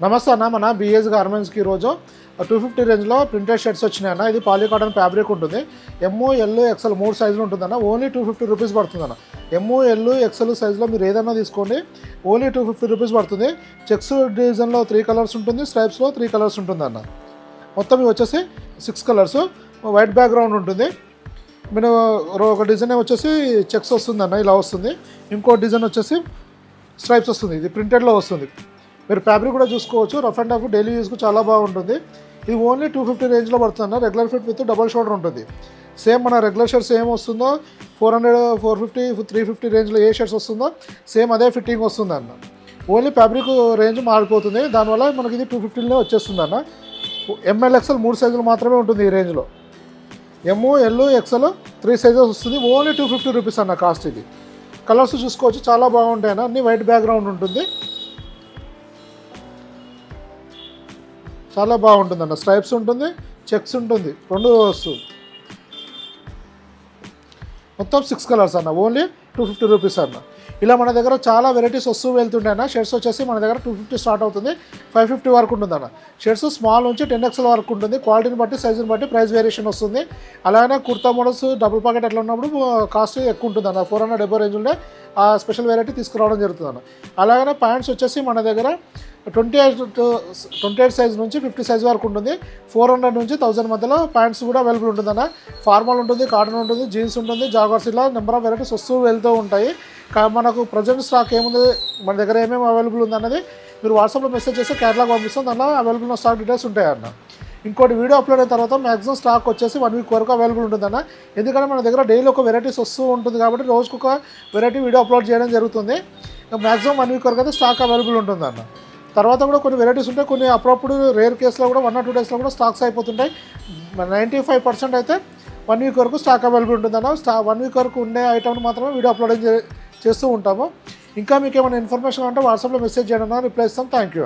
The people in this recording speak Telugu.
నమస్తే అన్న మన బిఎస్ గార్మెంట్స్కి ఈరోజు 250 రేంజ్లో ప్రింటెడ్ షర్ట్స్ వచ్చినాయి అన్న. ఇది పాలీ కాటన్ ఫ్యాబ్రిక్ ఉంటుంది. ఎమ్ ఎల్ ఎక్సెల్ 3 సైజులు ఉంటుందన్న. ఓన్లీ 250 రూపీస్ పడుతుందన్న. ఎమ్ ఎల్ ఎక్సెల్ సైజులో మీరు ఏదైనా తీసుకోండి, ఓన్లీ 250 రూపీస్ పడుతుంది. చెక్స్ డిజైన్లో 3 కలర్స్ ఉంటుంది, స్ట్రైప్స్లో 3 కలర్స్ ఉంటుందన్న. మొత్తం ఇవి వచ్చేసి 6 కలర్స్. వైట్ బ్యాక్గ్రౌండ్ ఉంటుంది. మీరు ఒక డిజైన్ వచ్చేసి చెక్స్ వస్తుందన్న, ఇలా వస్తుంది. ఇంకో డిజైన్ వచ్చేసి స్ట్రైప్స్ వస్తుంది. ఇది ప్రింటెడ్లో వస్తుంది. మీరు ఫ్యాబ్రిక్ కూడా చూసుకోవచ్చు. రఫ్ అండ్ టఫ్ డైలీ యూస్కు చాలా బాగుంటుంది. ఇది ఓన్లీ 250 రేంజ్లో పడుతుంది. Regular fit with double shoulder ఉంటుంది. సేమ్ మన రెగ్యులర్ షర్ట్స్ ఏం వస్తుందో 400, 450, 350 రేంజ్లో ఏ షర్ట్స్ వస్తుందో సేమ్ అదే ఫిట్టింగ్ వస్తుంది అన్న. ఓన్లీ ఫ్యాబ్రిక్ రేంజ్ మారిపోతుంది. దానివల్ల మనకి ఇది 250లోనే వచ్చేస్తుంది అన్న. ఎంఎల్ ఎక్సెల్ 3 సైజులు మాత్రమే ఉంటుంది ఈ రేంజ్లో. ఎమ్ ఎల్ ఎక్సెల్ 3 సైజెస్ వస్తుంది. ఓన్లీ 250 రూపీస్ అన్న కాస్ట్. ఇది కలర్స్ చూసుకోవచ్చు, చాలా బాగుంటాయి అన్న. అన్ని వైట్ బ్యాక్గ్రౌండ్ ఉంటుంది, చాలా బాగుంటుంది అన్న. స్ట్రైప్స్ ఉంటుంది, చెక్స్ ఉంటుంది, రెండు వస్తుంది. మొత్తం 6 కలర్స్ అన్న. ఓన్లీ 250 రూపీస్ అన్న. ఇలా మన దగ్గర చాలా వెరైటీస్ వస్తూ వెళ్తుండే అన్న. షర్ట్స్ వచ్చేసి మన దగ్గర 250 స్టార్ట్ అవుతుంది, 550 వరకు ఉంటుంది అన్న. షర్ట్స్ స్మాల్ నుంచి 10XL వరకు ఉంటుంది. క్వాలిటీని బట్టి, సైజుని బట్టి ప్రైస్ వేరియేషన్ వస్తుంది. అలానే కుర్తా మోడల్స్ డబుల్ పాకెట్ అట్లా ఉన్నప్పుడు కాస్ట్ ఎక్కువ ఉంటుంది అన్న. 470 రేంజ్ ఉండే ఆ స్పెషల్ వెరైటీ తీసుకురావడం జరుగుతుంది అన్న. అలాగనే ప్యాంట్స్ వచ్చేసి మన దగ్గర 28 సైజ్ నుంచి 50 సైజ్ వరకు ఉంటుంది. 400 నుంచి 1000 మధ్యలో ప్యాంట్స్ కూడా అవైలబుల్ ఉంటుందన్న. ఫార్మల్ ఉంటుంది, కాటన్ ఉంటుంది, జీన్స్ ఉంటుంది, జాగర్స్, ఇలా నెంబర్ ఆఫ్ వెరైటీస్ వస్తూ వెళ్తూ ఉంటాయి. మనకు ప్రజెంట్ స్టాక్ ఏముంది, మన దగ్గర ఏమేమి అవైలబుల్ ఉందన్నది మీరు వాట్సాప్లో మెసేజ్ చేస్తే క్యాటలాగ్ పంపిస్తాం. దానిలో అవైలబుల్ ఉన్న స్టాక్ డీటెయిల్స్ ఉంటాయన్న. ఇంకోటి వీడియో అప్లోడ్ అయిన తర్వాత మ్యాక్సిమం స్టాక్ వచ్చేసి 1 వీక్ వరకు అవైలబుల్ ఉంటుందన్న. ఎందుకంటే మన దగ్గర డైలీ ఒక వెరైటీస్ వస్తూ ఉంటుంది కాబట్టి రోజుకు ఒక వెరైటీ వీడియో అప్లోడ్ చేయడం జరుగుతుంది. మ్యాక్సిమం 1 వీక్ వరకు అయితే స్టాక్ అవైలబుల్ ఉంటుందన్న. తర్వాత కూడా కొన్ని వెరైటీస్ ఉంటాయి, కొన్ని అప్పుడప్పుడు రేర్ కేసులో కూడా 1 or 2 డేస్లో కూడా స్టాక్స్ అయిపోతుంటాయి. 95% అయితే 1 వీక్ వరకు స్టాక్ అవైలబుల్ ఉంటుందన్న. 1 వీక్ వరకు ఉండే ఐటమ్ని మాత్రమే వీడియో అప్లోడింగ్ చేస్తూ ఉంటాము. ఇంకా మీకు ఏమైనా ఇన్ఫర్మేషన్ అంటే వాట్సాప్లో మెసేజ్ చేయడం, రిప్లై ఇస్తాం. Thank you.